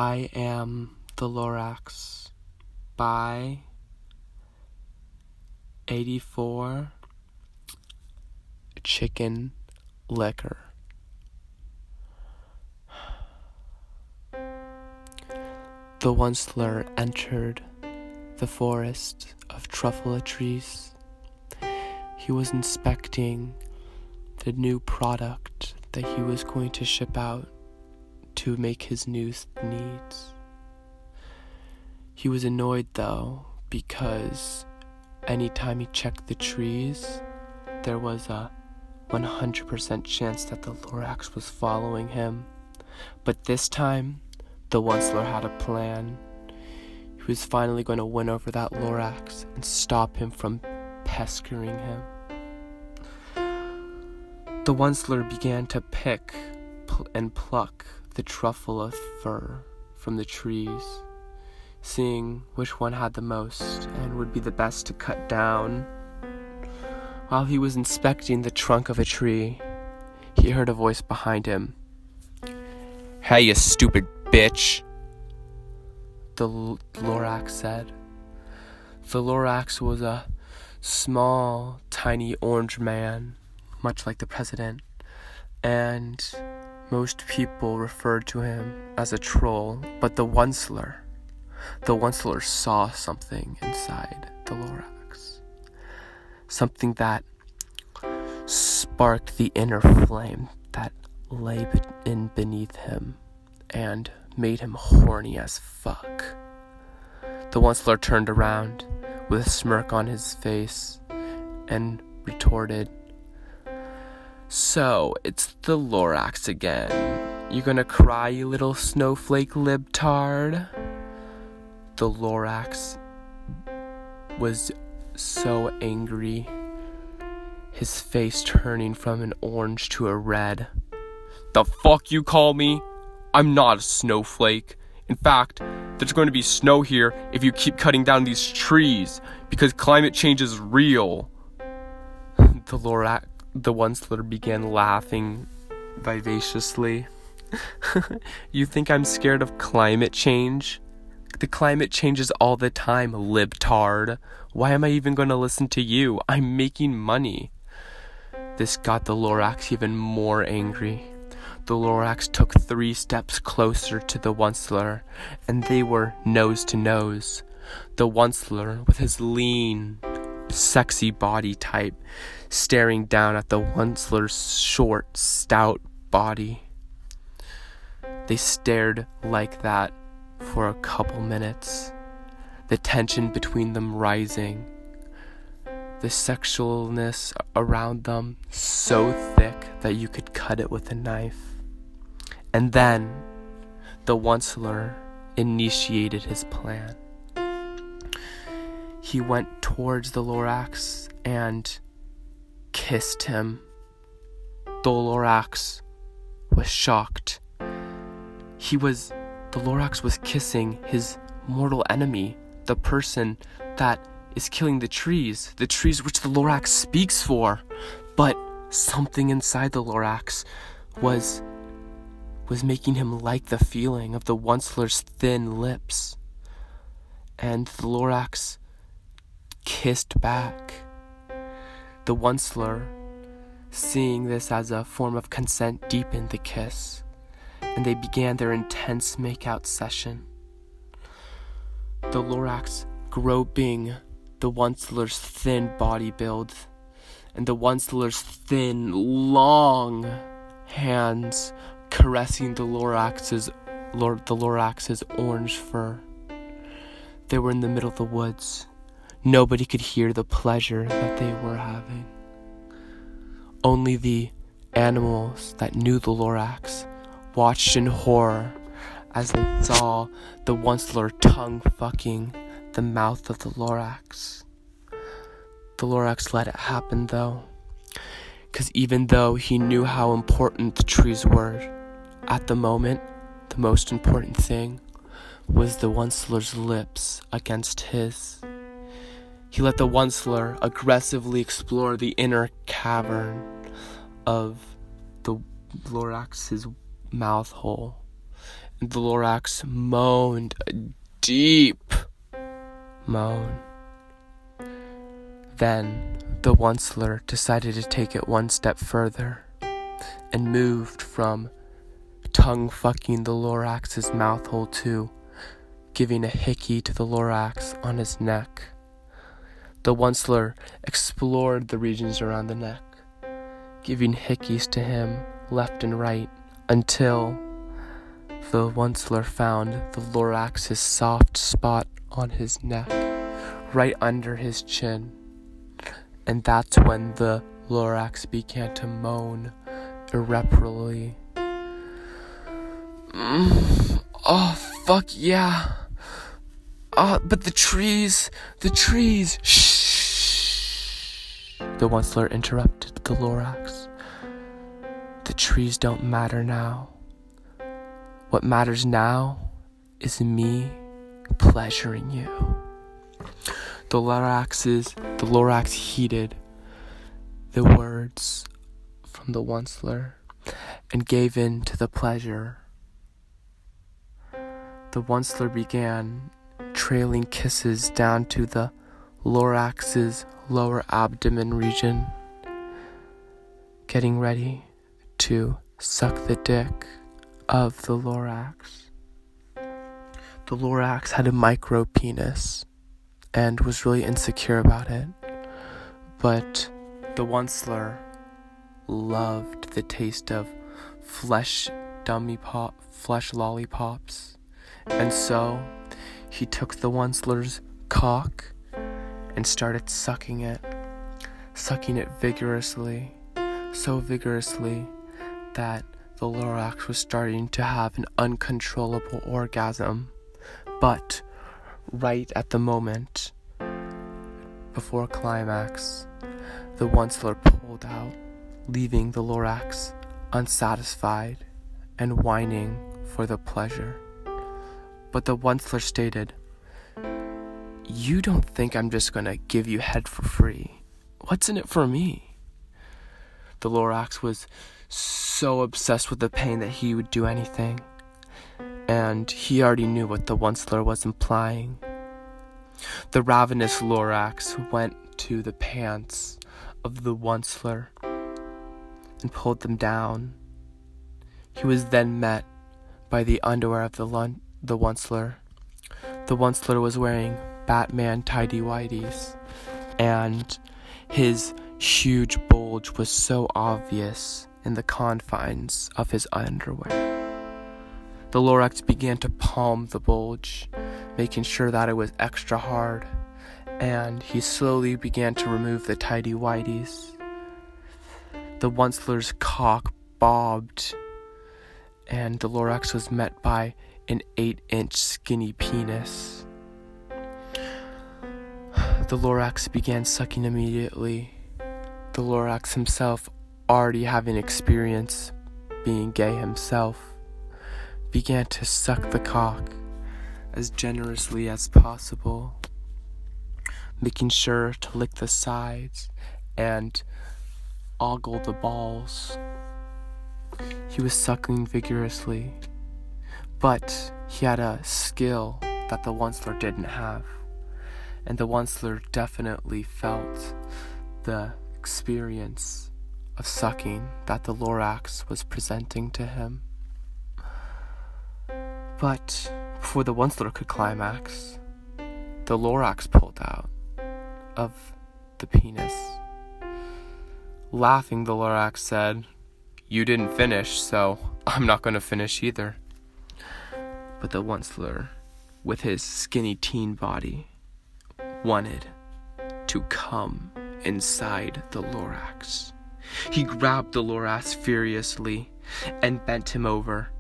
I Am the Lorax by 84 Chicken Liquor. The Onceler entered the forest of truffle trees. He was inspecting the new product that he was going to ship out to make his new needs. He was annoyed though, because anytime he checked the trees, there was a 100% chance that the Lorax was following him. But this time, the Onceler had a plan. He was finally going to win over that Lorax and stop him from pestering him. The Onceler began to pick and pluck the truffle of fur from the trees, seeing which one had the most and would be the best to cut down. While he was inspecting the trunk of a tree, he heard a voice behind him. "Hey, you stupid bitch," the Lorax said. The Lorax was a small, tiny orange man, much like the president, and most people referred to him as a troll, but the Onceler saw something inside the Lorax. Something that sparked the inner flame that lay beneath him and made him horny as fuck. The Onceler turned around with a smirk on his face and retorted, "So, it's the Lorax again. You gonna cry, you little snowflake libtard?" The Lorax was so angry, his face turning from an orange to a red. "The fuck you call me? I'm not a snowflake. In fact, there's going to be snow here if you keep cutting down these trees, because climate change is real." The Onceler began laughing vivaciously. "You think I'm scared of climate change? The climate changes all the time, libtard. Why am I even going to listen to you? I'm making money." This got the Lorax even more angry. The Lorax took 3 steps closer to the Onceler, and they were nose to nose. The Onceler, with his lean, sexy body type, staring down at the Onceler's short, stout body. They stared like that for a couple minutes, the tension between them rising, the sexualness around them so thick that you could cut it with a knife. And then the Onceler initiated his plan. He went towards the Lorax and kissed him. The Lorax was shocked. The Lorax was kissing his mortal enemy, the person that is killing the trees which the Lorax speaks for. But something inside the Lorax was making him like the feeling of the Onceler's thin lips. And the Lorax kissed back. The Onceler, seeing this as a form of consent, deepened the kiss, and they began their intense makeout session. The Lorax groping the Onceler's thin body build, and the Onceler's thin, long hands caressing the Lorax's orange fur. They were in the middle of the woods. Nobody could hear the pleasure that they were having. Only the animals that knew the Lorax watched in horror as they saw the Onceler tongue fucking the mouth of the Lorax. The Lorax let it happen though, because even though he knew how important the trees were, at the moment, the most important thing was the Onceler's lips against his. He let the Onceler aggressively explore the inner cavern of the Lorax's mouth hole, and the Lorax moaned a deep moan. Then the Onceler decided to take it one step further and moved from tongue fucking the Lorax's mouth hole to giving a hickey to the Lorax on his neck. The Onceler explored the regions around the neck, giving hickeys to him left and right until the Onceler found the Lorax's soft spot on his neck, right under his chin. And that's when the Lorax began to moan irreparably. Oh, fuck yeah. But the trees. Shh. The Onceler interrupted the Lorax. The trees don't matter now. What matters now is me pleasuring you. The Lorax heeded the words from the Onceler and gave in to the pleasure. The Onceler began trailing kisses down to the Lorax's lower abdomen region, getting ready to suck the dick of the Lorax. The Lorax had a micro penis and was really insecure about it, but the Onceler loved the taste of flesh lollipops, and so he took the Onceler's cock and started sucking it vigorously, so vigorously that the Lorax was starting to have an uncontrollable orgasm. But right at the moment before climax, the Onceler pulled out, leaving the Lorax unsatisfied and whining for the pleasure. But the Onceler stated, "You don't think I'm just gonna give you head for free? What's in it for me?" The Lorax was so obsessed with the pain that he would do anything, and he already knew what the Onceler was implying. The ravenous Lorax went to the pants of the Onceler and pulled them down. He was then met by the underwear of the Onceler. The Onceler was wearing Batman tighty-whities, and his huge bulge was so obvious in the confines of his underwear. The Lorax began to palm the bulge, making sure that it was extra hard, and he slowly began to remove the tighty-whities. The Onceler's cock bobbed, and the Lorax was met by an 8-inch skinny penis. The Lorax began sucking immediately. The Lorax himself, already having experience being gay himself, began to suck the cock as generously as possible, making sure to lick the sides and ogle the balls. He was suckling vigorously, but he had a skill that the Onceler didn't have, and the Onceler definitely felt the experience of sucking that the Lorax was presenting to him. But before the Onceler could climax, the Lorax pulled out of the penis. Laughing, the Lorax said, "You didn't finish, so I'm not going to finish either." But the Onceler, with his skinny teen body, wanted to come inside the Lorax. He grabbed the Lorax furiously and bent him over.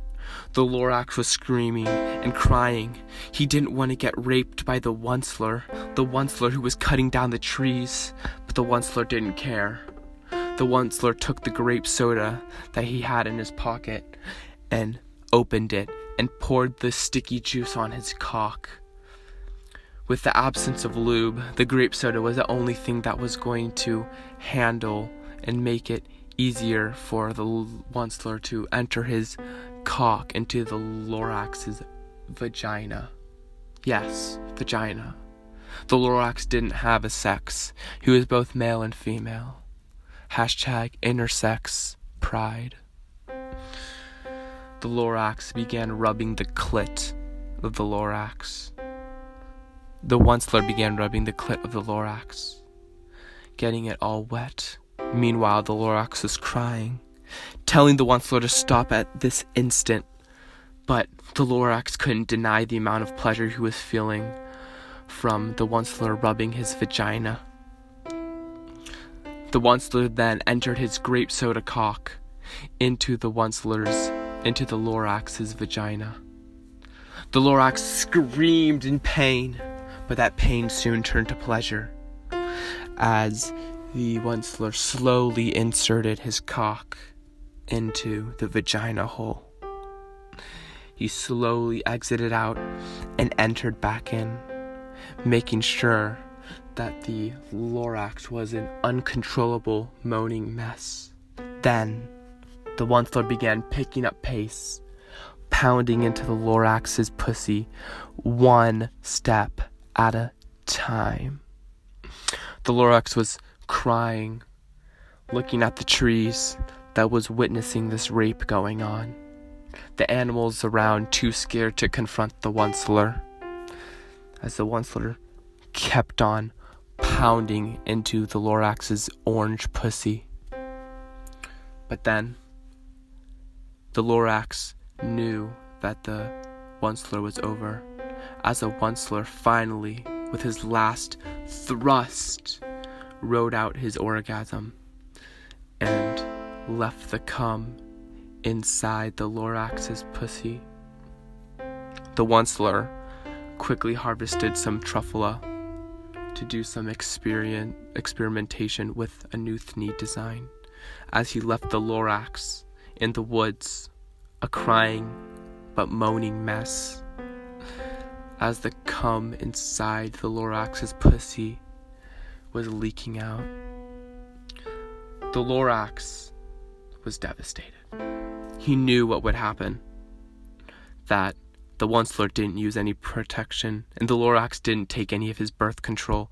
The Lorax was screaming and crying. He didn't want to get raped by the Onceler who was cutting down the trees, but the Onceler didn't care. The Onceler took the grape soda that he had in his pocket and opened it and poured the sticky juice on his cock. With the absence of lube, the grape soda was the only thing that was going to handle and make it easier for the Onceler to enter his cock into the Lorax's vagina. Yes, vagina. The Lorax didn't have a sex. He was both male and female. Hashtag intersex pride. The Lorax began rubbing the clit of the Lorax. The Onceler began rubbing the clit of the Lorax, getting it all wet. Meanwhile, the Lorax was crying, telling the Onceler to stop at this instant. But the Lorax couldn't deny the amount of pleasure he was feeling from the Onceler rubbing his vagina. The Onceler then entered his grape soda cock into the Lorax's vagina. The Lorax screamed in pain, but that pain soon turned to pleasure as the Onceler slowly inserted his cock into the vagina hole. He slowly exited out and entered back in, making sure that the Lorax was an uncontrollable moaning mess. Then, the Onceler began picking up pace, pounding into the Lorax's pussy one step at a time. The Lorax was crying, looking at the trees that was witnessing this rape going on. The animals around too scared to confront the Onceler, as the Onceler kept on pounding into the Lorax's orange pussy. But then, the Lorax knew that the Onceler was over, as the Onceler finally, with his last thrust, rode out his orgasm and left the cum inside the Lorax's pussy. The Onceler quickly harvested some truffula to do some experimentation with a new thneed design, as he left the Lorax in the woods, a crying but moaning mess, as the cum inside the Lorax's pussy was leaking out. The Lorax was devastated. He knew what would happen, that the Onceler didn't use any protection, and the Lorax didn't take any of his birth control,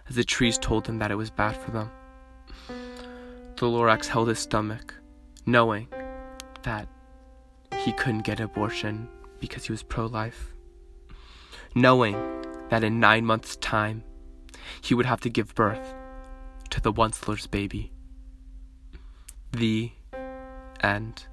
as the trees told him that it was bad for them. The Lorax held his stomach, knowing that he couldn't get an abortion because he was pro-life, knowing that in 9 months' time, he would have to give birth to the Onceler's baby. The end.